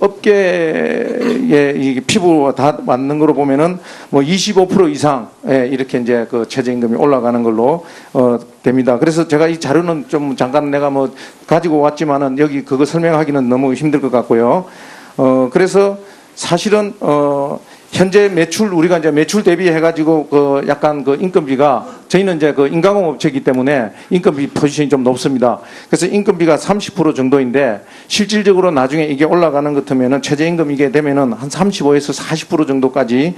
업계의 이 피부와 다 맞는 거로 보면은 뭐 25% 이상 이렇게 이제 그 최저임금이 올라가는 걸로 됩니다. 그래서 제가 이 자료는 좀 잠깐 내가 뭐 가지고 왔지만은 여기 그거 설명하기는 너무 힘들 것 같고요. 그래서 사실은 현재 매출 우리가 이제 매출 대비해 가지고 그 약간 그 인건비가 저희는 이제 그 인가공 업체이기 때문에 인건비 포지션이 좀 높습니다. 그래서 인건비가 30% 정도인데 실질적으로 나중에 이게 올라가는 것 같으면은 최저임금 이게 되면은 한 35에서 40% 정도까지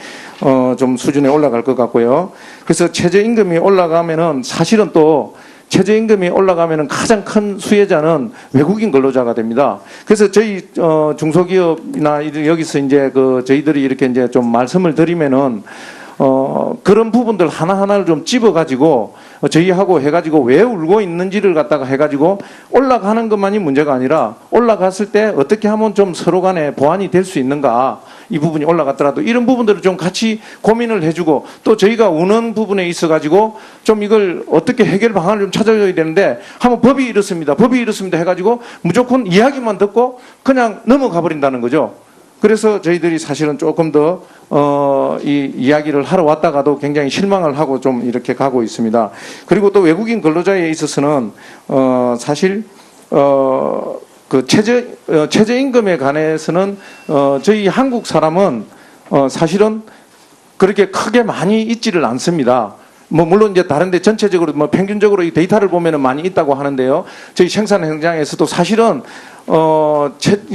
좀 수준에 올라갈 것 같고요. 그래서 최저임금이 올라가면은 사실은 또 최저임금이 올라가면은 가장 큰 수혜자는 외국인 근로자가 됩니다. 그래서 저희 중소기업이나 여기서 이제 그 저희들이 이렇게 이제 좀 말씀을 드리면은 그런 부분들 하나하나를 좀 집어가지고 저희하고 해가지고 왜 울고 있는지를 갖다가 해가지고 올라가는 것만이 문제가 아니라 올라갔을 때 어떻게 하면 좀 서로 간에 보완이 될 수 있는가, 이 부분이 올라갔더라도 이런 부분들을 좀 같이 고민을 해주고 또 저희가 우는 부분에 있어가지고 좀 이걸 어떻게 해결 방안을 좀 찾아줘야 되는데 한번 법이 이렇습니다. 법이 이렇습니다 해가지고 무조건 이야기만 듣고 그냥 넘어가 버린다는 거죠. 그래서 저희들이 사실은 조금 더 이 이야기를 하러 왔다가도 굉장히 실망을 하고 좀 이렇게 가고 있습니다. 그리고 또 외국인 근로자에 있어서는 사실 그 최저임금에 관해서는 저희 한국 사람은 사실은 그렇게 크게 많이 있지를 않습니다. 뭐 물론 이제 다른데 전체적으로 뭐 평균적으로 이 데이터를 보면은 많이 있다고 하는데요. 저희 생산 현장에서도 사실은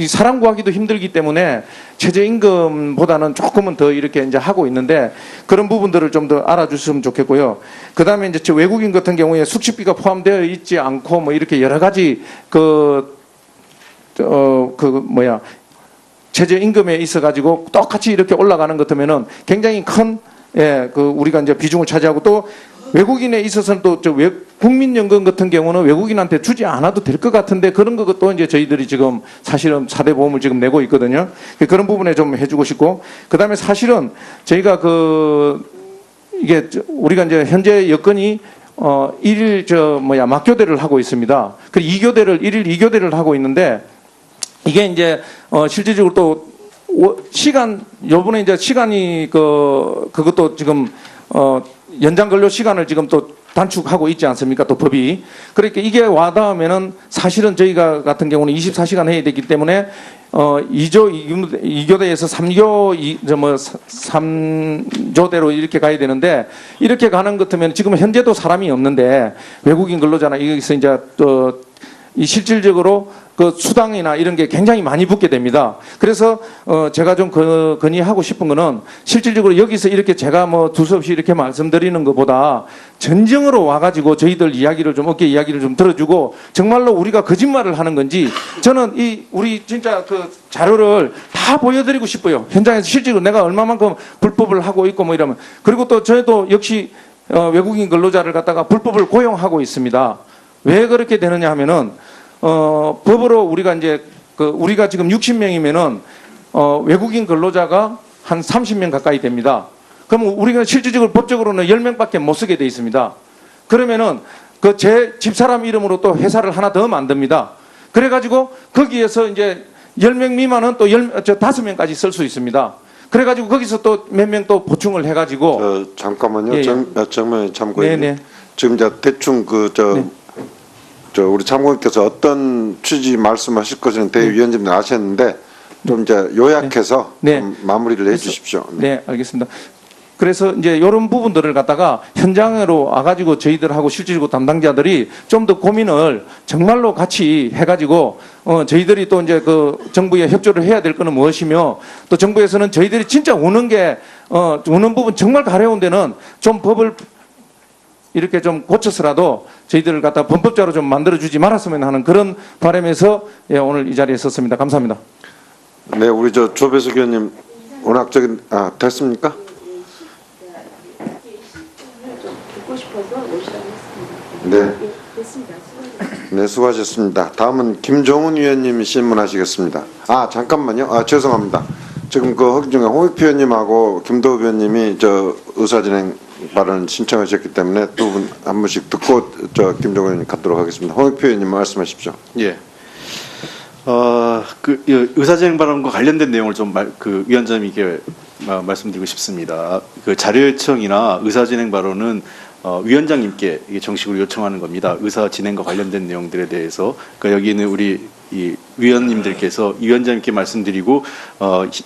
사람 구하기도 힘들기 때문에 최저임금보다는 조금은 더 이렇게 이제 하고 있는데 그런 부분들을 좀 더 알아주시면 좋겠고요. 그 다음에 이제 저 외국인 같은 경우에 숙식비가 포함되어 있지 않고 뭐 이렇게 여러 가지 최저임금에 있어가지고 똑같이 이렇게 올라가는 것 같으면은 굉장히 큰 우리가 이제 비중을 차지하고 또 외국인에 있어서는 또 국민연금 같은 경우는 외국인한테 주지 않아도 될 것 같은데 그런 것도 이제 저희들이 지금 사실은 4대 보험을 지금 내고 있거든요. 그런 부분에 좀 해주고 싶고 그 다음에 사실은 저희가 이게 우리가 이제 현재 여건이 일일 막교대를 하고 있습니다. 그리고 2교대를 일일 2교대를 하고 있는데 이게 이제 실질적으로 또 요번에 이제 시간이 그것도 지금 연장 근로 시간을 지금 또 단축하고 있지 않습니까? 또 법이. 그러니까 이게 와닿으면은 사실은 저희가 같은 경우는 24시간 해야 되기 때문에 2교대에서 3조대로 이렇게 가야 되는데 이렇게 가는 것 같으면 지금 현재도 사람이 없는데 외국인 근로자나 여기서 이제 이 실질적으로 그 수당이나 이런 게 굉장히 많이 붙게 됩니다. 그래서 제가 좀 건의하고 싶은 거는 실질적으로 여기서 이렇게 제가 뭐 두서없이 이렇게 말씀드리는 것보다 전정으로 와가지고 저희들 이야기를 좀 어깨 이야기를 좀 들어주고 정말로 우리가 거짓말을 하는 건지 저는 우리 진짜 그 자료를 다 보여드리고 싶어요. 현장에서 실제로 내가 얼마만큼 불법을 하고 있고 뭐 이러면 그리고 또 저희도 역시 외국인 근로자를 갖다가 불법을 고용하고 있습니다. 왜 그렇게 되느냐 하면은 법으로 우리가 이제 우리가 지금 60명이면은 외국인 근로자가 한 30명 가까이 됩니다. 그럼 우리가 실질적으로 법적으로는 10명밖에 못 쓰게 돼 있습니다. 그러면은 제 집사람 이름으로 또 회사를 하나 더 만듭니다. 그래가지고 거기에서 이제 10명 미만은 또 5명까지 쓸 수 있습니다. 그래가지고 거기서 또 몇 명 또 보충을 해가지고 잠깐만요. 예, 정면 참고인. 네네. 지금 이제 대충 네. 우리 참고인께서 어떤 취지 말씀하실 것은 대위원장님 아셨는데 좀 이제 요약해서 네. 좀 마무리를 해주십시오. 네, 알겠습니다. 그래서 이제 이런 부분들을 갖다가 현장으로 와가지고 저희들하고 실질적으로 담당자들이 좀 더 고민을 정말로 같이 해가지고 저희들이 또 이제 정부에 협조를 해야 될 거는 무엇이며 또 정부에서는 저희들이 진짜 우는 부분 정말 가려운 데는 좀 법을 이렇게 좀 고쳐서라도 저희들을 갖다 범법자로 좀 만들어주지 말았으면 하는 그런 바람에서 오늘 이 자리에 섰습니다. 감사합니다. 네, 우리 조배석 의원님 워낙적인 됐습니까? 듣고 싶어서 오시라고 했습니다. 네. 됐습니다. 네, 수고하셨습니다. 다음은 김종훈 의원님이 질문하시겠습니다. 잠깐만요. 죄송합니다. 지금 허기 중에 홍익표 의원님하고 김도읍 의원님이 의사진행 발언 신청하셨기 때문에 두 분 한 분씩 듣고 김종훈 의원님 갖도록 하겠습니다. 홍익표 의원님 말씀하십시오. 예. 의사진행 발언과 관련된 내용을 좀 위원장님께 말씀드리고 싶습니다. 그 자료 요청이나 의사진행 발언은 위원장님께 이게 정식으로 요청하는 겁니다. 의사진행과 관련된 내용들에 대해서. 그러니까 여기는 우리 이 위원님들께서 위원장님께 말씀드리고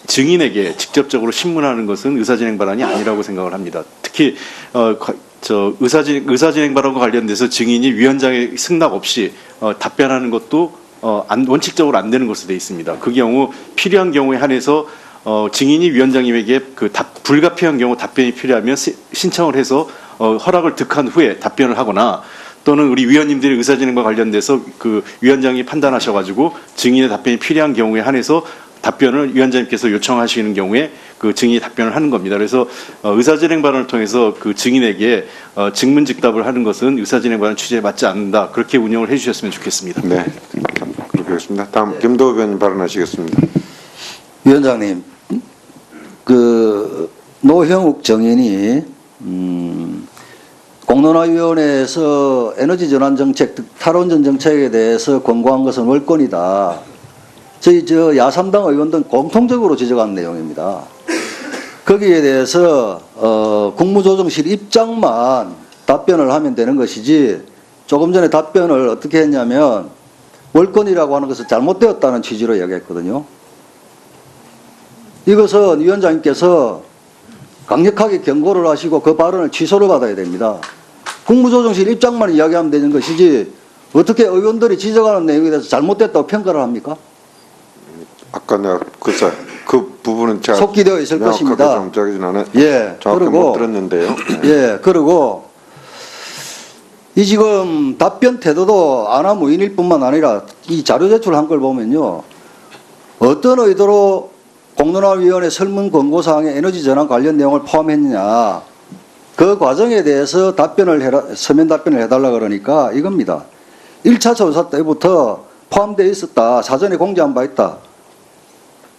증인에게 직접적으로 신문하는 것은 의사진행 발언이 아니라고 생각을 합니다. 특히 의사진행 발언과 관련돼서 증인이 위원장의 승낙 없이 답변하는 것도 원칙적으로 안 되는 것으로 되어 있습니다. 그 경우 필요한 경우에 한해서 증인이 위원장님에게 불가피한 경우 답변이 필요하면 신청을 해서 허락을 득한 후에 답변을 하거나 또는 우리 위원님들이 의사진행과 관련돼서 그 위원장이 판단하셔가지고 증인의 답변이 필요한 경우에 한해서 답변을 위원장님께서 요청하시는 경우에 그 증인이 답변을 하는 겁니다. 그래서 의사진행 발언을 통해서 그 증인에게 증문즉답을 하는 것은 의사진행 발언 취지에 맞지 않는다. 그렇게 운영을 해주셨으면 좋겠습니다. 네, 그렇게 하겠습니다. 다음 김도우 의원님 발언하시겠습니다. 위원장님, 그 노형욱 정인이 공론화위원회에서 에너지 전환 정책, 탈원전 정책에 대해서 권고한 것은 월권이다. 저희 야삼당 의원들 공통적으로 지적한 내용입니다. 거기에 대해서 국무조정실 입장만 답변을 하면 되는 것이지 조금 전에 답변을 어떻게 했냐면 월권이라고 하는 것은 잘못되었다는 취지로 이야기했거든요. 이것은 위원장님께서 강력하게 경고를 하시고 그 발언을 취소를 받아야 됩니다. 국무조정실 입장만 이야기하면 되는 것이지 어떻게 의원들이 지적하는 내용에 대해서 잘못됐다고 평가를 합니까? 아까 내가 그 부분은 제가 속기되어 있을 것입니다. 좀 저기 나는 예, 정확히 못 그리고 들었는데요. 예, 그리고 이 지금 답변 태도도 아나무인일 뿐만 아니라 이 자료 제출한 걸 보면요, 어떤 의도로 공론화위원회 설문 권고사항에 에너지 전환 관련 내용을 포함했느냐, 그 과정에 대해서 서면 답변을 해달라 그러니까 이겁니다. 1차 조사 때부터 포함되어 있었다, 사전에 공지한 바 있다.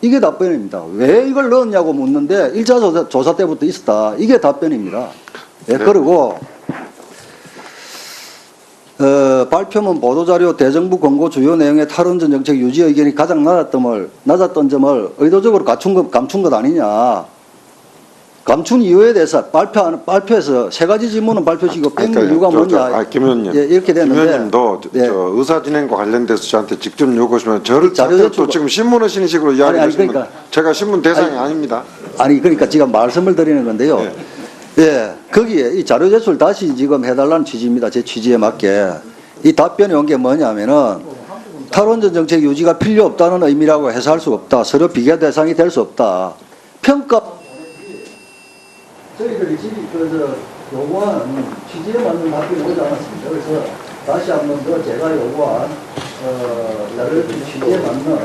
이게 답변입니다. 왜 이걸 넣었냐고 묻는데 1차 조사 때부터 있었다. 이게 답변입니다. 예, 그리고 발표문 보도자료 대정부 권고 주요 내용의 탈원전 정책 유지 의견이 가장 낮았던 점을 의도적으로 감춘 것 아니냐. 감춘 이유에 대해서 발표에서 세 가지 질문은 발표시키고 뺀 이유가 뭐냐. 김 의원님, 예, 이렇게 됐는데. 김 의원님도 예. 의사진행과 관련돼서 저한테 직접 요구하시면 저를 자료 자꾸 제출- 또 지금 신문하시는 식으로 이야기하시면 그러니까. 제가 신문 대상이 아닙니다. 아니, 그러니까 지금 말씀을 드리는 건데요. 예, 거기에 이 자료 제출 다시 지금 해달라는 취지입니다. 제 취지에 맞게. 이 답변이 온 게 뭐냐면은 탈원전 정책 유지가 필요 없다는 의미라고 해석할 수 없다. 서로 비교 대상이 될 수 없다. 평가. 저희들이 요구한 취지에 맞는 답변이 오지 않았습니다. 그래서 다시 한 번 더 제가 요구한 자료 제출 취지에 맞는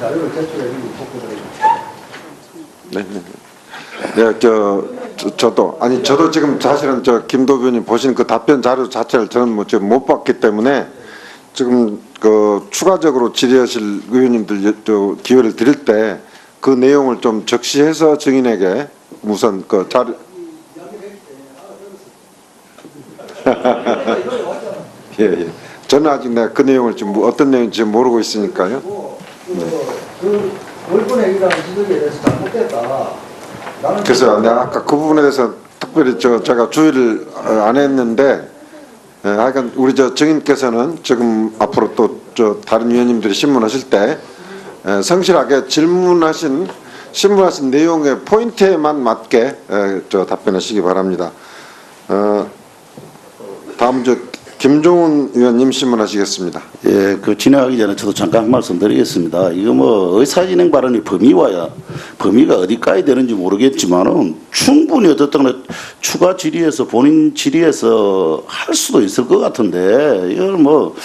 자료를 제출해 주기 촉구드립니다. 네, 저도 지금 사실은 김도우 의원님 보신 그 답변 자료 자체를 저는 지금 못 봤기 때문에 지금 그 추가적으로 질의하실 의원님들 기회를 드릴 때 그 내용을 좀 적시해서 증인에게 우선 그 자료 예. 저는 아직 내가 그 내용을 지금 어떤 내용인지 지금 모르고 있으니까요. 그 월권행위라는 지적에 대해서 잘못됐다. 그래서 내가 아까 그 부분에 대해서 특별히 제가 주의를 안 했는데, 하여간 우리 증인께서는 지금 앞으로 또 다른 위원님들이 신문하실 때 성실하게 신문하신 내용의 포인트에만 맞게 답변하시기 바랍니다. 다음 김종훈 의원님 신문하시겠습니다. 예, 그 진행하기 전에 저도 잠깐 말씀드리겠습니다. 이거 뭐 의사진행 발언이 범위가 어디까지 되는지 모르겠지만은 충분히 어떻든 추가 질의에서 본인 질의에서 할 수도 있을 것 같은데 이걸 뭐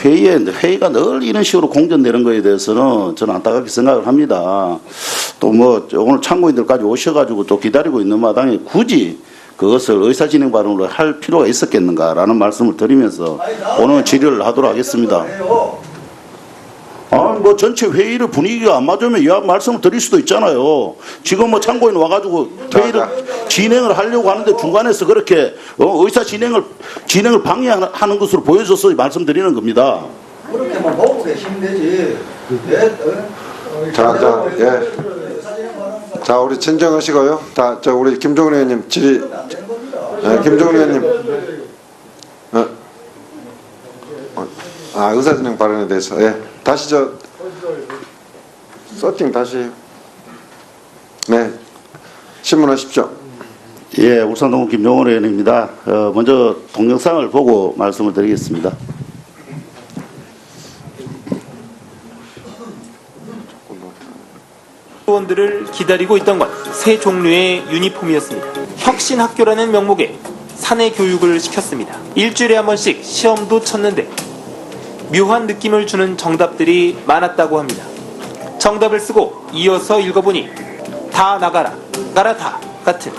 회의가 늘 이런 식으로 공전되는 거에 대해서는 저는 안타깝게 생각을 합니다. 또 뭐 오늘 참고인들까지 오셔가지고 또 기다리고 있는 마당에 굳이 그것을 의사진행 발언으로 할 필요가 있었겠는가라는 말씀을 드리면서 오늘 질의를 하도록 하겠습니다. 뭐 전체 회의를 분위기가 안 맞으면 이 말씀을 드릴 수도 있잖아요. 지금 뭐 참고인 와가지고 회의를 진행을 하려고 하는데 중간에서 그렇게 진행을 방해하는 것으로 보여줘서 말씀드리는 겁니다. 그렇게만 보고 계시면 되지. 자, 우리 진정하시고요. 우리 김종훈 의원님 질의. 김종훈 의원님. 의사진행 발언에 대해서. 다시 서팅 다시. 네. 신문하십시오. 예, 울산동구 김종원 의원입니다. 먼저 동영상을 보고 말씀을 드리겠습니다. 학원들을 기다리고 있던 건 새 종류의 유니폼이었습니다. 혁신학교라는 명목에 사내 교육을 시켰습니다. 일주일에 한 번씩 시험도 쳤는데 묘한 느낌을 주는 정답들이 많았다고 합니다. 정답을 쓰고 이어서 읽어보니 다 나가라, 나가라 다 같은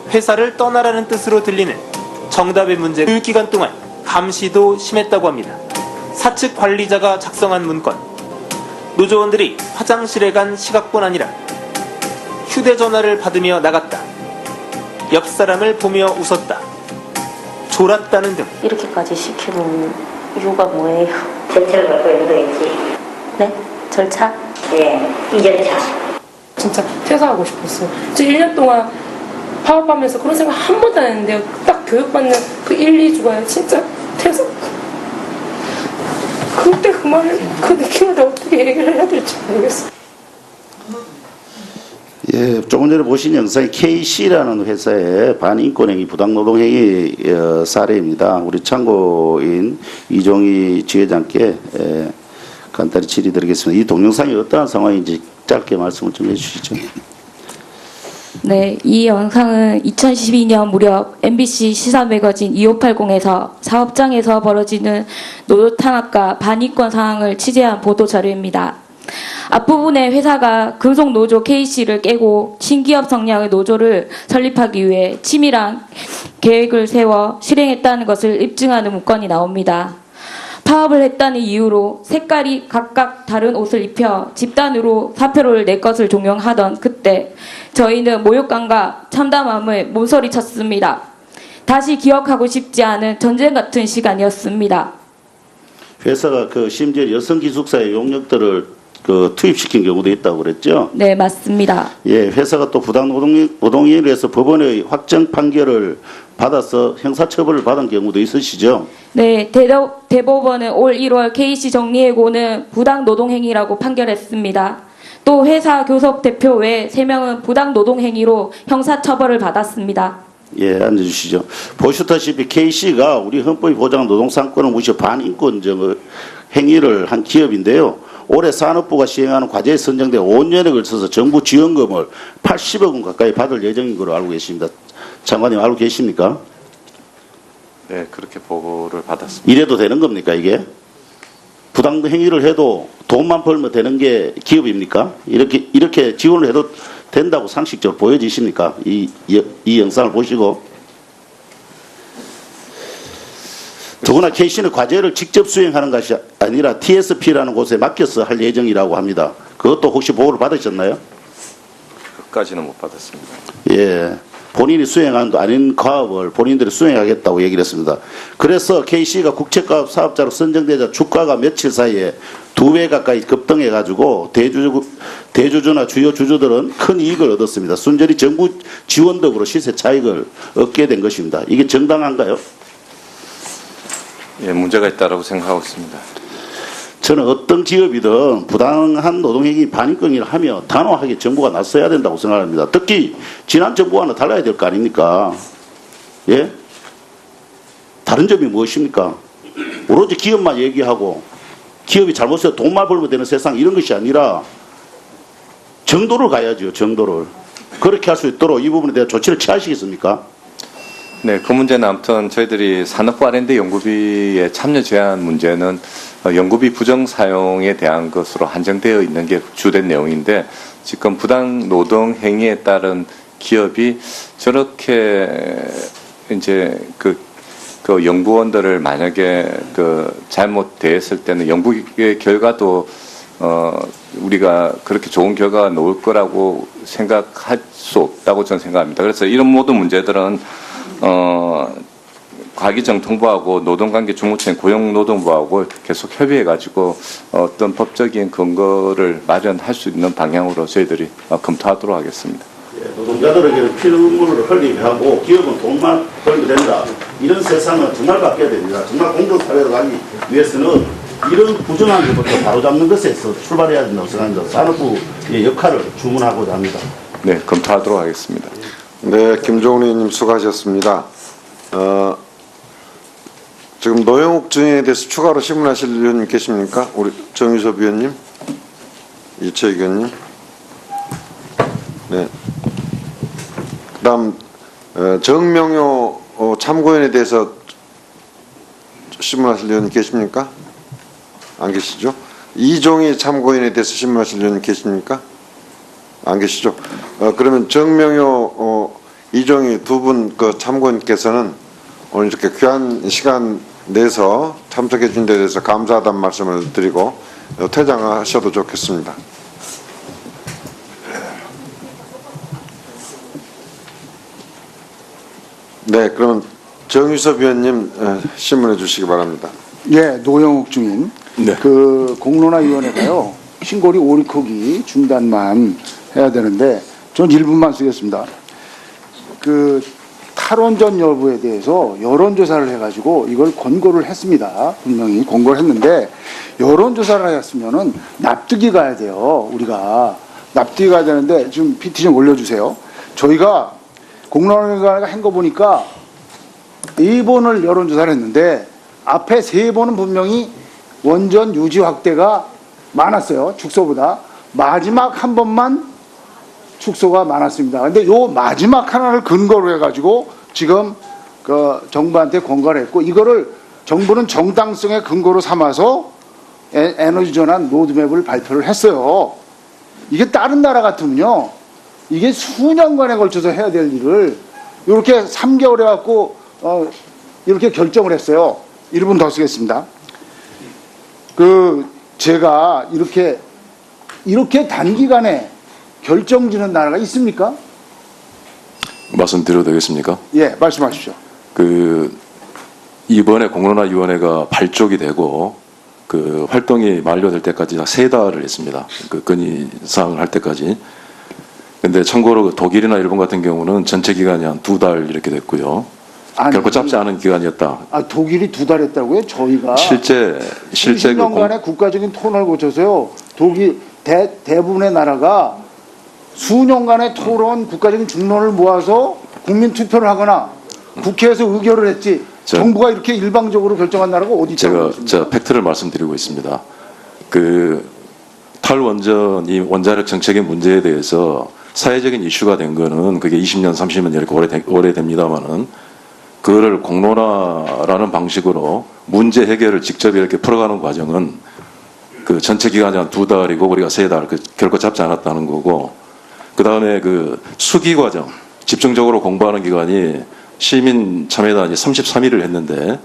회사를 떠나라는 뜻으로 들리는 정답의 문제. 교육기간 동안 감시도 심했다고 합니다. 사측 관리자가 작성한 문건. 노조원들이 화장실에 간 시각뿐 아니라 휴대전화를 받으며 나갔다. 옆 사람을 보며 웃었다. 졸았다는 등. 이렇게까지 시키는 이유가 뭐예요? 절차를 갖고 있는 거겠지. 네? 절차? 네, 이 절차. 진짜 퇴사하고 싶었어요. 저 1년 동안 파업하면서 그런 생각 한 번도 안 했는데요. 딱 교육받는 그 1, 2주가 진짜 퇴사. 그때 그 말을, 그 느낌을 어떻게 얘기를 해야 될지 모르겠어요. 예, 조금 전에 보신 영상이 KC라는 회사의 반인권행위 부당노동행위 사례입니다. 우리 참고인 이종희 지회장께 간단히 질의드리겠습니다. 이 동영상이 어떠한 상황인지 짧게 말씀을 좀 해주시죠. 네, 이 영상은 2012년 무렵 MBC 시사 매거진 2580에서 사업장에서 벌어지는 노조 탄압과 반인권 상황을 취재한 보도 자료입니다. 앞부분에 회사가 금속노조 KC를 깨고 신기업 성향의 노조를 설립하기 위해 치밀한 계획을 세워 실행했다는 것을 입증하는 문건이 나옵니다. 파업을 했다는 이유로 색깔이 각각 다른 옷을 입혀 집단으로 사표를 낼 것을 종용하던 그때 저희는 모욕감과 참담함을 몸서리쳤습니다. 다시 기억하고 싶지 않은 전쟁 같은 시간이었습니다. 회사가 심지어 여성 기숙사의 용역들을 투입시킨 경우도 있다고 그랬죠? 네, 맞습니다. 예, 회사가 또 부당노동행위를 해서 법원의 확정 판결을 받아서 형사처벌을 받은 경우도 있으시죠? 네, 대법원은 올 1월 KC 정리해고는 부당노동행위라고 판결했습니다. 또 회사 교섭 대표 외 3명은 부당노동행위로 형사처벌을 받았습니다. 예, 앉아주시죠. 보시다시피 KC가 우리 헌법이 보장한 노동상권을 무시해 반인권적 행위를 한 기업인데요. 올해 산업부가 시행하는 과제에 선정된 5년에 걸쳐서 정부 지원금을 80억 원 가까이 받을 예정인 걸로 알고 계십니다. 장관님 알고 계십니까? 네, 그렇게 보고를 받았습니다. 이래도 되는 겁니까, 이게? 부당 행위를 해도 돈만 벌면 되는 게 기업입니까? 이렇게 지원을 해도 된다고 상식적으로 보여지십니까? 이 영상을 보시고. 더구나 KC는 과제를 직접 수행하는 것이 아니라 TSP라는 곳에 맡겨서 할 예정이라고 합니다. 그것도 혹시 보고를 받으셨나요? 그까지는 못 받았습니다. 예. 본인이 수행한 도 아닌 과업을 본인들이 수행하겠다고 얘기를 했습니다. 그래서 KC가 국책과업 사업자로 선정되자 주가가 며칠 사이에 2배 가까이 급등해가지고 대주주나 주요 주주들은 큰 이익을 얻었습니다. 순전히 정부 지원 덕으로 시세 차익을 얻게 된 것입니다. 이게 정당한가요? 예, 문제가 있다고 생각하고 있습니다. 저는 어떤 기업이든 부당한 노동행위 반인권을 하며 단호하게 정부가 나서야 된다고 생각합니다. 특히 지난 정부와는 달라야 될 거 아닙니까? 예? 다른 점이 무엇입니까? 오로지 기업만 얘기하고 기업이 잘못해서 돈만 벌면 되는 세상 이런 것이 아니라 정도를 가야죠. 정도를. 그렇게 할 수 있도록 이 부분에 대한 조치를 취하시겠습니까? 네, 그 문제는 아무튼 저희들이 산업부 R&D 연구비의 참여 제한 문제는 연구비 부정 사용에 대한 것으로 한정되어 있는 게 주된 내용인데 지금 부당 노동 행위에 따른 기업이 저렇게 이제 그 연구원들을 만약에 잘못됐을 때는 연구의 결과도 우리가 그렇게 좋은 결과가 나올 거라고 생각할 수 없다고 저는 생각합니다. 그래서 이런 모든 문제들은 과기정 통보하고 노동관계 주무처인 고용노동부하고 계속 협의해가지고 어떤 법적인 근거를 마련할 수 있는 방향으로 저희들이 검토하도록 하겠습니다. 노동자들에게는 필요물을 헐리하고 기업은 돈만 벌게 된다. 이런 세상은 정말 바뀌어야 됩니다. 정말 공정사회로 가기 위해서는 이런 부정한 것부터 바로잡는 것에서 출발해야 된다고 생각합니다. 산업부의 역할을 주문하고자 합니다. 네, 검토하도록 하겠습니다. 네, 김종훈 의원님 수고하셨습니다. 지금 노영욱 증인에 대해서 추가로 신문하실 의원님 계십니까? 우리 정유섭 의원님, 이채익 의원님. 네. 그다음 정명효 참고인에 대해서 신문하실 의원님 계십니까? 안 계시죠? 이종희 참고인에 대해서 신문하실 의원님 계십니까? 안 계시죠? 그러면 정명효, 이종희 두 분 그 참고인께서는 오늘 이렇게 귀한 시간 내서 참석해 준 데 대해서 감사하다는 말씀을 드리고 퇴장하셔도 좋겠습니다. 네, 그러면 정유섭 위원님 신문해 주시기 바랍니다. 예, 노영욱 증인. 네. 그 공론화위원회가요, 신고리 오리코기 중단만 해야 되는데, 전 1분만 쓰겠습니다. 그 탈원전 여부에 대해서 여론조사를 해가지고 이걸 권고를 했습니다. 분명히 권고를 했는데, 여론조사를 했으면은 납득이 가야 돼요. 우리가 납득이 가야 되는데, 지금 PT 좀 올려주세요. 저희가 공론화위원회가 한 거 보니까 4번을 여론조사를 했는데, 앞에 3번은 분명히 원전 유지 확대가 많았어요. 축소보다. 마지막 한 번만 축소가 많았습니다. 근데 요 마지막 하나를 근거로 해가지고 지금 그 정부한테 권고를 했고, 이거를 정부는 정당성의 근거로 삼아서 에너지 전환 로드맵을 발표를 했어요. 이게 다른 나라 같으면요, 이게 수년간에 걸쳐서 해야 될 일을 이렇게 3개월 해갖고 이렇게 결정을 했어요. 1분 더 쓰겠습니다. 제가 이렇게 단기간에 결정지는 나라가 있습니까? 말씀드려도 되겠습니까? 예, 말씀하십시오. 이번에 공론화위원회가 발족이 되고 그 활동이 만료될 때까지 3달을 했습니다. 그 건의사항을 할 때까지. 근데 참고로 독일이나 일본 같은 경우는 전체 기간이 한 2달 이렇게 됐고요. 결코 짧지 않은 기간이었다. 독일이 2달 했다고요? 저희가 실제 20년간의 국가적인 토론을 거쳐서요, 독일 대부분의 나라가 수년간의 토론, 국가적인 중론을 모아서 국민 투표를 하거나 국회에서 의결을 했지, 정부가 이렇게 일방적으로 결정한 나라가 어디 있다고 제가 팩트를 말씀드리고 있습니다. 탈원전이 원자력 정책의 문제에 대해서 사회적인 이슈가 된 거는 그게 20년, 30년 이렇게 오래됩니다만은, 그거를 공론화라는 방식으로 문제 해결을 직접 이렇게 풀어가는 과정은 그 전체 기간이 한 2달이고 우리가 3달, 결코 잡지 않았다는 거고, 그 다음에 그 수기 과정, 집중적으로 공부하는 기간이 시민 참여단이 33일을 했는데,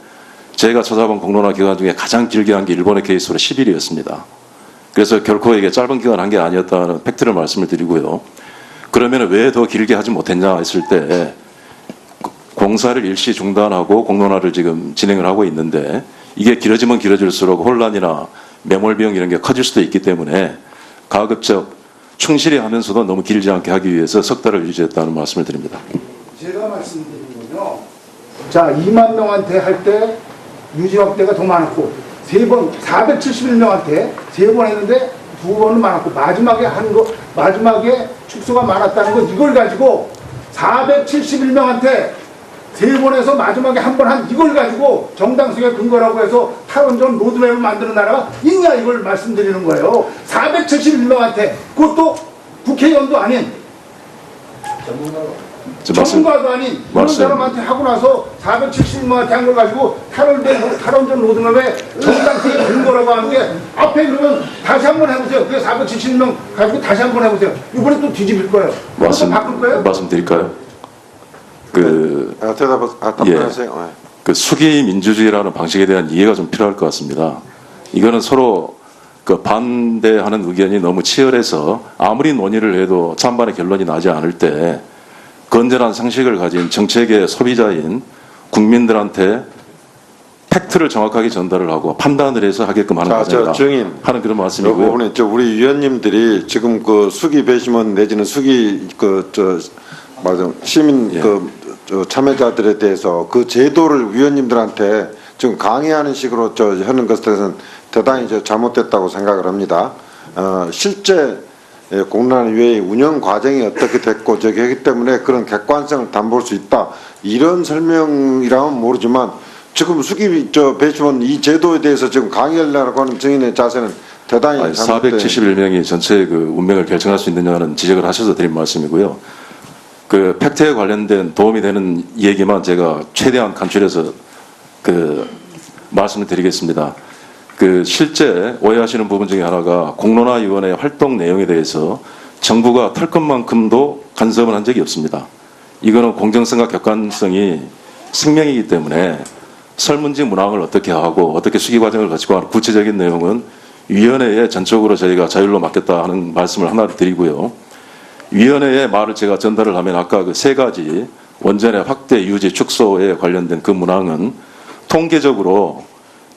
제가 찾아본 공론화 기간 중에 가장 길게 한 게 일본의 케이스로 10일이었습니다. 그래서 결코 이게 짧은 기간 한 게 아니었다는 팩트를 말씀을 드리고요. 그러면 왜 더 길게 하지 못했냐 했을 때, 공사를 일시 중단하고 공론화를 지금 진행을 하고 있는데, 이게 길어지면 길어질수록 혼란이나 매몰 비용 이런 게 커질 수도 있기 때문에 가급적 충실히 하면서도 너무 길지 않게 하기 위해서 3달을 유지했다는 말씀을 드립니다. 제가 말씀드린 건요, 자, 2만 명한테 할 때 유지 확대가 더 많았고, 3번 471명한테 3번 했는데 2번은 많았고, 마지막에 축소가 많았다는 건 이걸 가지고 471명한테 3번 해서 마지막에 한 번 한 이걸 가지고 정당성의 근거라고 해서 탈원전 로드맵을 만드는 나라가 있냐, 이걸 말씀드리는 거예요. 471명한테, 그것도 국회의원도 아닌 전문가도 아닌 그런 사람한테 하고 나서 470명한테 한 걸 가지고 탈원전 로드맵의 정당성의 근거라고 하는 게, 앞에 그러면 다시 한번 해보세요. 그 470명 가지고 다시 한번 해보세요. 이번에 또 뒤집을 거예요. 바꿀 거예요? 말씀드릴까요? 답변하세요. 그 수기 민주주의라는 방식에 대한 이해가 좀 필요할 것 같습니다. 이거는 서로 반대하는 의견이 너무 치열해서 아무리 논의를 해도 찬반의 결론이 나지 않을 때, 건전한 상식을 가진 정책의 소비자인 국민들한테 팩트를 정확하게 전달을 하고 판단을 해서 하게끔 하는 자, 저 과정이다 증인. 하는 그런 이 말씀이고요. 부분에 우리 위원님들이 지금 그 수기 배심원 내지는 수기 시민 예. 참여자들에 대해서 그 제도를 위원님들한테 지금 강의하는 식으로 하는 것에 대해서는 대단히 잘못됐다고 생각을 합니다. 실제 공론화위의 운영 과정이 어떻게 됐고 하기 때문에 그런 객관성을 담볼 수 있다. 이런 설명이라면 모르지만 지금 수기 배심원 이 제도에 대해서 지금 강의하려고 하는 증인의 자세는 대단히 잘못된. 471명이 전체의 그 운명을 결정할 수 있느냐는 지적을 하셔서 드린 말씀이고요. 그 팩트에 관련된 도움이 되는 얘기만 제가 최대한 간추려서 그 말씀을 드리겠습니다. 그 실제 오해하시는 부분 중에 하나가 공론화위원회 활동 내용에 대해서 정부가 털 것만큼도 간섭을 한 적이 없습니다. 이거는 공정성과 객관성이 생명이기 때문에 설문지 문항을 어떻게 하고 어떻게 수기 과정을 거치고 하는 구체적인 내용은 위원회에 전적으로 저희가 자율로 맡겼다 하는 말씀을 하나 드리고요. 위원회의 말을 제가 전달을 하면 아까 그 세 가지 원전의 확대, 유지, 축소에 관련된 그 문항은 통계적으로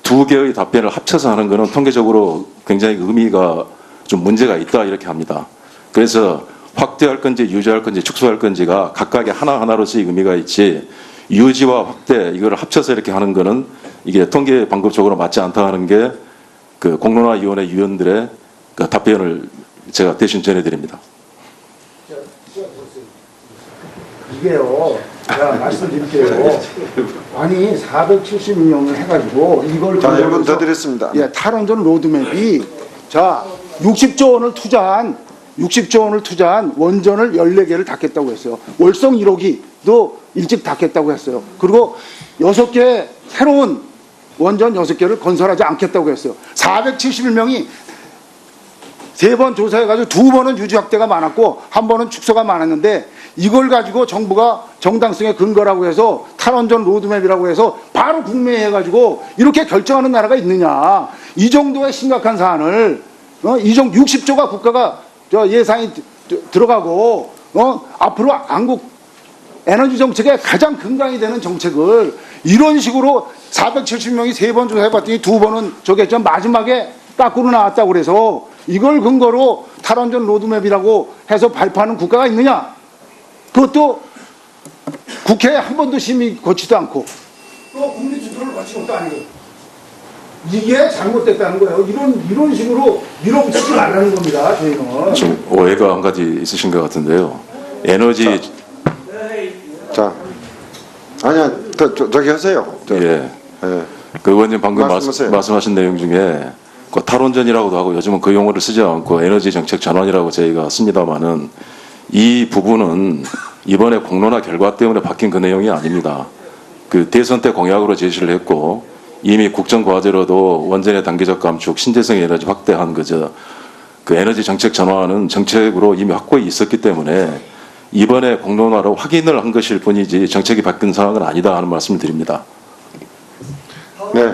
두 개의 답변을 합쳐서 하는 것은 통계적으로 굉장히 의미가 좀 문제가 있다 이렇게 합니다. 그래서 확대할 건지 유지할 건지 축소할 건지가 각각의 하나하나로서의 의미가 있지 유지와 확대 이걸 합쳐서 이렇게 하는 거는 이게 통계 방법적으로 맞지 않다 하는 게 그 공론화위원회 위원들의 그 답변을 제가 대신 전해드립니다. 이게요, 제가 말씀드릴게요. 아니 470명을 해가지고 이걸 자, 1분 더 드렸습니다. 예, 탈원전 로드맵이 자 60조 원을 투자한 원전을 14개를 닫겠다고 했어요. 월성 1호기도 일찍 닫겠다고 했어요. 그리고 6개 새로운 원전 6개를 건설하지 않겠다고 했어요. 471명이 3번 조사해가지고 2번은 유지 확대가 많았고 1번은 축소가 많았는데 이걸 가지고 정부가 정당성의 근거라고 해서 탈원전 로드맵이라고 해서 바로 국내해가지고 이렇게 결정하는 나라가 있느냐. 이 정도의 심각한 사안을 이 정도 60조가 국가가 예산이 들어가고 앞으로 한국 에너지 정책의 가장 근간이 되는 정책을 이런 식으로 470명이 3번 조사해봤더니 2번은 저게 좀 마지막에 까꾸로 나왔다고 그래서 이걸 근거로 탈원전 로드맵이라고 해서 발표하는 국가가 있느냐? 그것도 국회에 한 번도 심의 거치도 않고 또 국민 투표를 거친 것도 아니고 이게 잘못됐다는 거예요. 이런 식으로 밀어붙이지 말라는 겁니다. 저희는. 좀 오해가 한 가지 있으신 것 같은데요. 에너지 자, 아니야, 저기 하세요. 예. 예. 그 의원님 방금 말씀하세요. 말씀하신 내용 중에 그 탈원전이라고도 하고 요즘은 그 용어를 쓰지 않고 에너지 정책 전환이라고 저희가 씁니다만은 이 부분은 이번에 공론화 결과 때문에 바뀐 그 내용이 아닙니다. 그 대선 때 공약으로 제시를 했고 이미 국정과제로도 원전의 단계적 감축, 신재생 에너지 확대한 그저 그 에너지 정책 전환은 정책으로 이미 확고히 있었기 때문에 이번에 공론화로 확인을 한 것일 뿐이지 정책이 바뀐 상황은 아니다 하는 말씀을 드립니다. 네.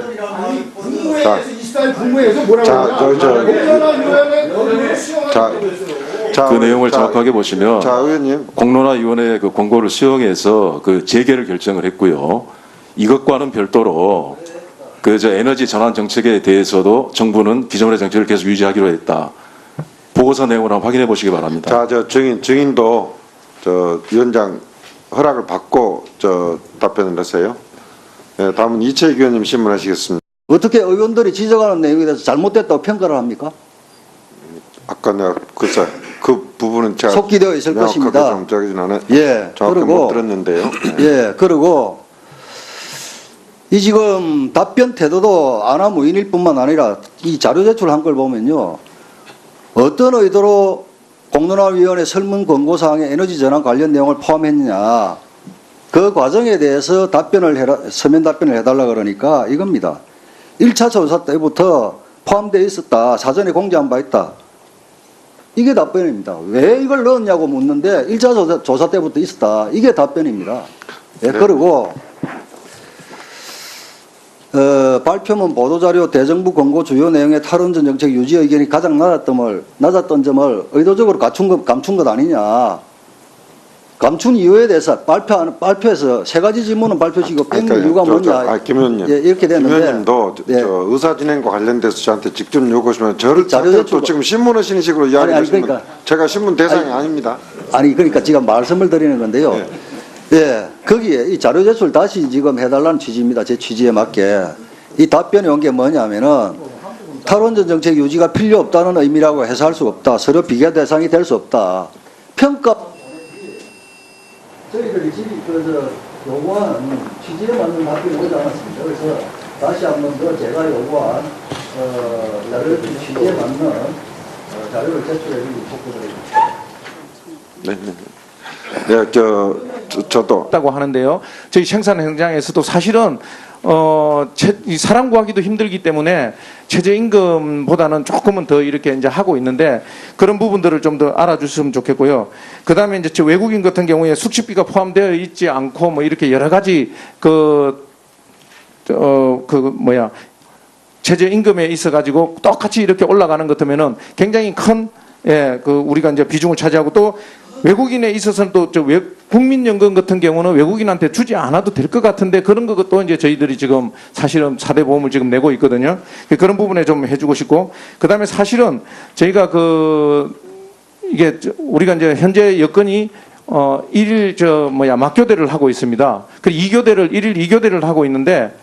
국무회의에서 이스라엘 국무회의에서 뭐라고 자, 그 내용을 정확하게 보시면 자, 의원님. 공론화위원회의 그 권고를 수용해서 그 재개를 결정을 했고요. 이것과는 별도로 그 에너지 전환 정책에 대해서도 정부는 기존의 정책을 계속 유지하기로 했다. 보고서 내용을 한번 확인해 보시기 바랍니다. 자, 증인도 위원장 허락을 받고 답변을 했어요. 네, 다음은 이채익 의원님 신문하시겠습니다. 어떻게 의원들이 지적하는 내용에 대해서 잘못됐다고 평가를 합니까? 아까 내가 그 부분은 제가 속기되어 있을 것입니다. 예, 정확히 그리고 못 들었는데요. 예, 그리고 이 지금 답변 태도도 아나무인일 뿐만 아니라 이 자료 제출한 걸 보면요. 어떤 의도로 공론화위원회 설문 권고사항에 에너지 전환 관련 내용을 포함했느냐. 그 과정에 대해서 서면 답변을 해달라 그러니까 이겁니다. 1차 조사 때부터 포함되어 있었다. 사전에 공지한 바 있다. 이게 답변입니다. 왜 이걸 넣었냐고 묻는데 1차 조사 때부터 있었다. 이게 답변입니다. 예, 그리고 발표문 보도자료 대정부 권고 주요 내용의 탈원전 정책 유지 의견이 가장 낮았던 점을 의도적으로 감춘 것 아니냐. 감춘 이유에 대해서 발표해서 세 가지 질문은 발표시키고 뺀 이유가 뭐냐. 김 의원님. 예, 이렇게 김 됐는데. 의원님도 예. 저 의사 진행과 관련돼서 저한테 직접 요구하시면 저를 자료 자꾸 제출- 또 지금 신문을 쓰는 식으로 이야기하시면 그러니까. 제가 신문 대상이 아닙니다. 아니 그러니까 제가 말씀을 드리는 건데요. 예, 거기에 이 자료 제출 다시 지금 해달라는 취지입니다. 제 취지에 맞게 이 답변이 온 게 뭐냐면은 탈원전 정책 유지가 필요 없다는 의미라고 해석할 수 없다. 서로 비교 대상이 될 수 없다. 평가 저희들이 요구하는 취지에 맞는 답변이 오지 않았습니다. 그래서 다시 한 번 더 제가 요구한 자료 취지에 맞는 자료를 제출해 주기 촉구드립니다. 네. 네, 저도 있다고 하는데요. 저희 생산 현장에서도 사실은 이 사람 구하기도 힘들기 때문에 최저임금보다는 조금은 더 이렇게 이제 하고 있는데 그런 부분들을 좀 더 알아주셨으면 좋겠고요. 그 다음에 이제 저 외국인 같은 경우에 숙식비가 포함되어 있지 않고 뭐 이렇게 여러 가지 최저임금에 있어가지고 똑같이 이렇게 올라가는 것 같으면은 굉장히 큰 우리가 이제 비중을 차지하고 또 외국인에 있어서는 또 국민연금 같은 경우는 외국인한테 주지 않아도 될 것 같은데 그런 것도 이제 저희들이 지금 사실은 4대 보험을 지금 내고 있거든요. 그런 부분에 좀 해주고 싶고 그 다음에 사실은 저희가 이게 우리가 이제 현재 여건이 일일 막교대를 하고 있습니다. 그리고 2교대를 일일 2교대를 하고 있는데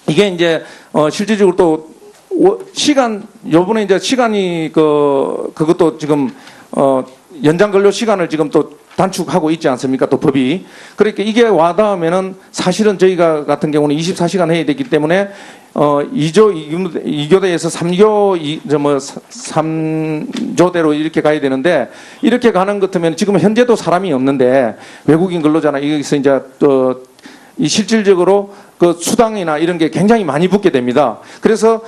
이게 이제 실질적으로 또 요번에 이제 시간이 그것도 지금 연장 근로 시간을 지금 또 단축하고 있지 않습니까? 또 법이. 그러니까 이게 와닿으면은 사실은 저희가 같은 경우는 24시간 해야 되기 때문에 2교대에서 3조대로 이렇게 가야 되는데 이렇게 가는 것 같으면 지금 현재도 사람이 없는데 외국인 근로자나 여기서 이제 이 실질적으로 그 수당이나 이런 게 굉장히 많이 붙게 됩니다. 그래서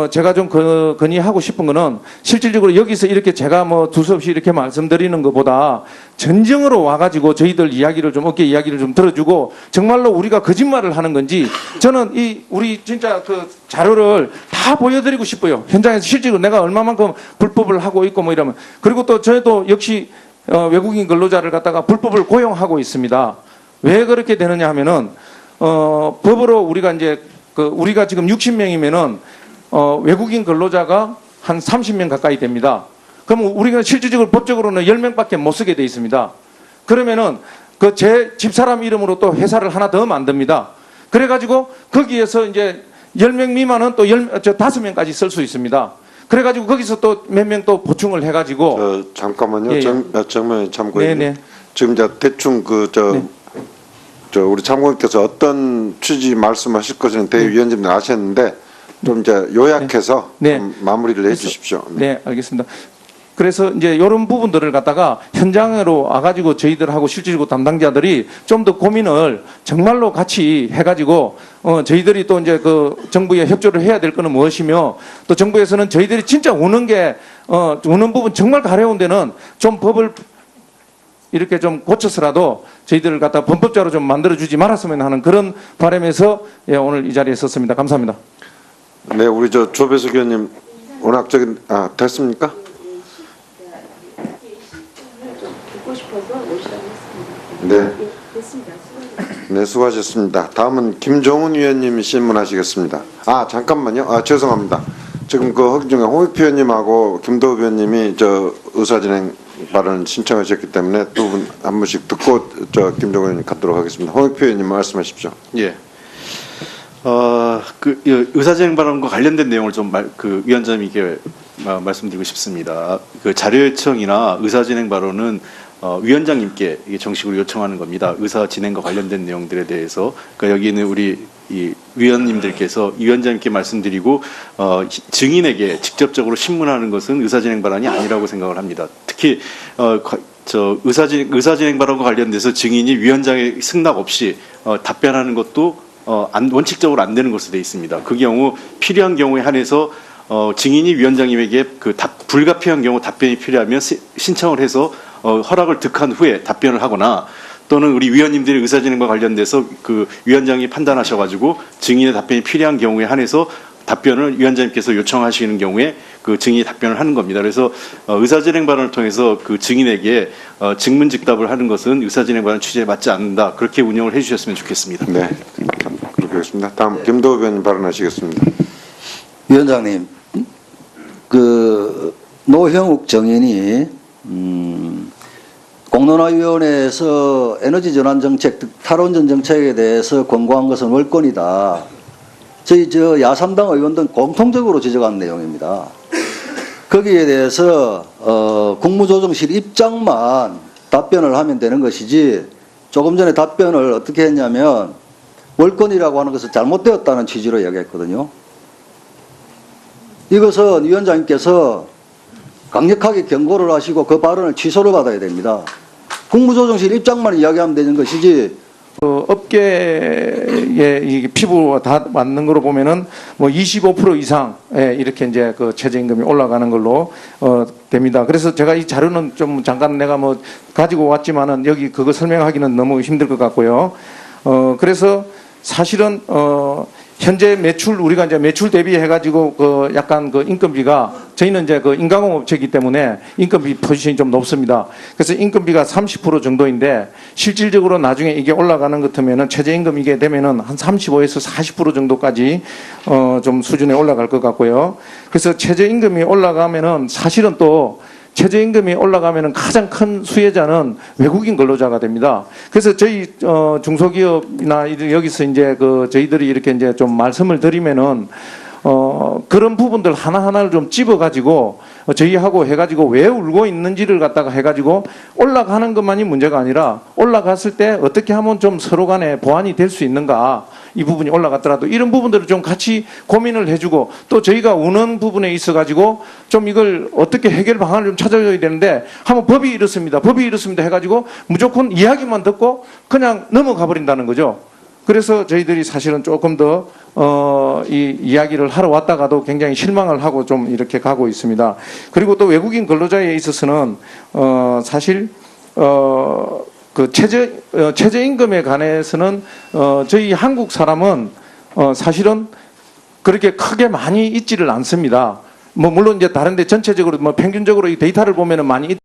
제가 좀 건의하고 싶은 거는 실질적으로 여기서 이렇게 제가 뭐 두서없이 이렇게 말씀드리는 것보다 전정으로 와가지고 저희들 이야기를 좀 어깨 이야기를 좀 들어주고 정말로 우리가 거짓말을 하는 건지 저는 우리 진짜 그 자료를 다 보여드리고 싶어요. 현장에서 실제로 내가 얼마만큼 불법을 하고 있고 뭐 이러면 그리고 또 저희도 역시 외국인 근로자를 갖다가 불법을 고용하고 있습니다. 왜 그렇게 되느냐 하면은 법으로 우리가 이제 우리가 지금 60명이면은 외국인 근로자가 한 30명 가까이 됩니다. 그럼 우리가 실질적으로 법적으로는 10명밖에 못 쓰게 돼 있습니다. 그러면은 제 집사람 이름으로 또 회사를 하나 더 만듭니다. 그래가지고 거기에서 이제 10명 미만은 또 5명까지 쓸 수 있습니다. 그래가지고 거기서 또 몇 명 또 보충을 해가지고 잠깐만요. 예, 예. 정면 참고인. 네네. 지금 이제 대충 네. 우리 참고인께서 어떤 취지 말씀하실 것은 대위원장님 아셨는데 좀 이제 요약해서 네. 좀 마무리를 해주십시오. 네, 알겠습니다. 그래서 이제 이런 부분들을 갖다가 현장으로 와가지고 저희들하고 실질적으로 담당자들이 좀 더 고민을 정말로 같이 해가지고 저희들이 또 이제 정부에 협조를 해야 될 거는 무엇이며 또 정부에서는 저희들이 진짜 우는 부분 정말 가려운 데는 좀 법을 이렇게 좀 고쳐서라도 저희들을 갖다 범법자로 좀 만들어주지 말았으면 하는 그런 바람에서 오늘 이 자리에 섰습니다. 감사합니다. 네, 우리 조배석 의원님 워낙적인 됐습니까? 좀 듣고 싶어서 오시라고 했습니다. 네. 예, 됐습니다. 수고하셨습니다. 네, 수고하셨습니다. 다음은 김종훈 의원님이 질문하시겠습니다. 잠깐만요. 죄송합니다. 지금 허경영 홍익표 의원님하고 김도읍 의원님이 의사진행 발언 신청하셨기 때문에 두 분 한 분씩 듣고 김종훈 의원님 갖도록 하겠습니다. 홍익표 의원님 말씀하십시오. 예. 의사진행 발언과 관련된 내용을 좀 위원장님께 말씀드리고 싶습니다. 자료 요청이나 의사진행 발언은 위원장님께 이게 정식으로 요청하는 겁니다. 의사진행과 관련된 내용들에 대해서. 여기는 우리 이 위원님들께서 위원장님께 말씀드리고 증인에게 직접적으로 신문하는 것은 의사진행 발언이 아니라고 생각을 합니다. 특히 의사진행 발언과 관련돼서 증인이 위원장의 승낙 없이 답변하는 것도 원칙적으로 안 되는 것으로 되어 있습니다. 그 경우 필요한 경우에 한해서 증인이 위원장님에게 불가피한 경우 답변이 필요하면 신청을 해서 허락을 득한 후에 답변을 하거나 또는 우리 위원님들의 의사진행과 관련돼서 위원장이 판단하셔가지고 증인의 답변이 필요한 경우에 한해서 답변을 위원장님께서 요청하시는 경우에 그 증인이 답변을 하는 겁니다. 그래서 의사진행 발언을 통해서 그 증인에게 증문즉답을 하는 것은 의사진행 발언 취지에 맞지 않는다. 그렇게 운영을 해주셨으면 좋겠습니다. 네, 그렇게 하겠습니다. 다음 김도우 의원님 발언하시겠습니다. 위원장님, 그 노형욱 정인이 공론화위원회에서 에너지 전환 정책, 탈원전 정책에 대해서 권고한 것은 월권이다. 저희 야삼당 의원들은 공통적으로 지적한 내용입니다. 거기에 대해서 국무조정실 입장만 답변을 하면 되는 것이지, 조금 전에 답변을 어떻게 했냐면 월권이라고 하는 것은 잘못되었다는 취지로 이야기했거든요. 이것은 위원장님께서 강력하게 경고를 하시고 그 발언을 취소를 받아야 됩니다. 국무조정실 입장만 이야기하면 되는 것이지, 업계에 이 피부와 다 맞는 거로 보면은 뭐 25% 이상 이렇게 이제 그 최저임금이 올라가는 걸로 됩니다. 그래서 제가 이 자료는 좀 잠깐 내가 뭐 가지고 왔지만은 여기 그거 설명하기는 너무 힘들 것 같고요. 그래서 사실은 현재 매출, 우리가 이제 매출 대비해가지고 그 약간 그 인건비가, 저희는 이제 그 인가공 업체이기 때문에 인건비 포지션이 좀 높습니다. 그래서 인건비가 30% 정도인데, 실질적으로 나중에 이게 올라가는 것 같으면은 최저임금 이게 되면은 한 35에서 40% 정도까지 좀 수준에 올라갈 것 같고요. 그래서 최저임금이 올라가면은 사실은 또 최저임금이 올라가면은 가장 큰 수혜자는 외국인 근로자가 됩니다. 그래서 저희 중소기업이나 여기서 이제 그 저희들이 이렇게 이제 좀 말씀을 드리면은 그런 부분들 하나하나를 좀 집어가지고 저희하고 해가지고 왜 울고 있는지를 갖다가 해가지고 올라가는 것만이 문제가 아니라 올라갔을 때 어떻게 하면 좀 서로 간에 보완이 될 수 있는가, 이 부분이 올라갔더라도 이런 부분들을 좀 같이 고민을 해주고, 또 저희가 우는 부분에 있어가지고 좀 이걸 어떻게 해결 방안을 좀 찾아줘야 되는데, 한번 법이 이렇습니다, 법이 이렇습니다 해가지고 무조건 이야기만 듣고 그냥 넘어가 버린다는 거죠. 그래서 저희들이 사실은 조금 더 이 이야기를 하러 왔다가도 굉장히 실망을 하고 좀 이렇게 가고 있습니다. 그리고 또 외국인 근로자에 있어서는 사실 그 최저임금에 관해서는 저희 한국 사람은 사실은 그렇게 크게 많이 있지를 않습니다. 뭐 물론 이제 다른데 전체적으로 뭐 평균적으로 이 데이터를 보면은 많이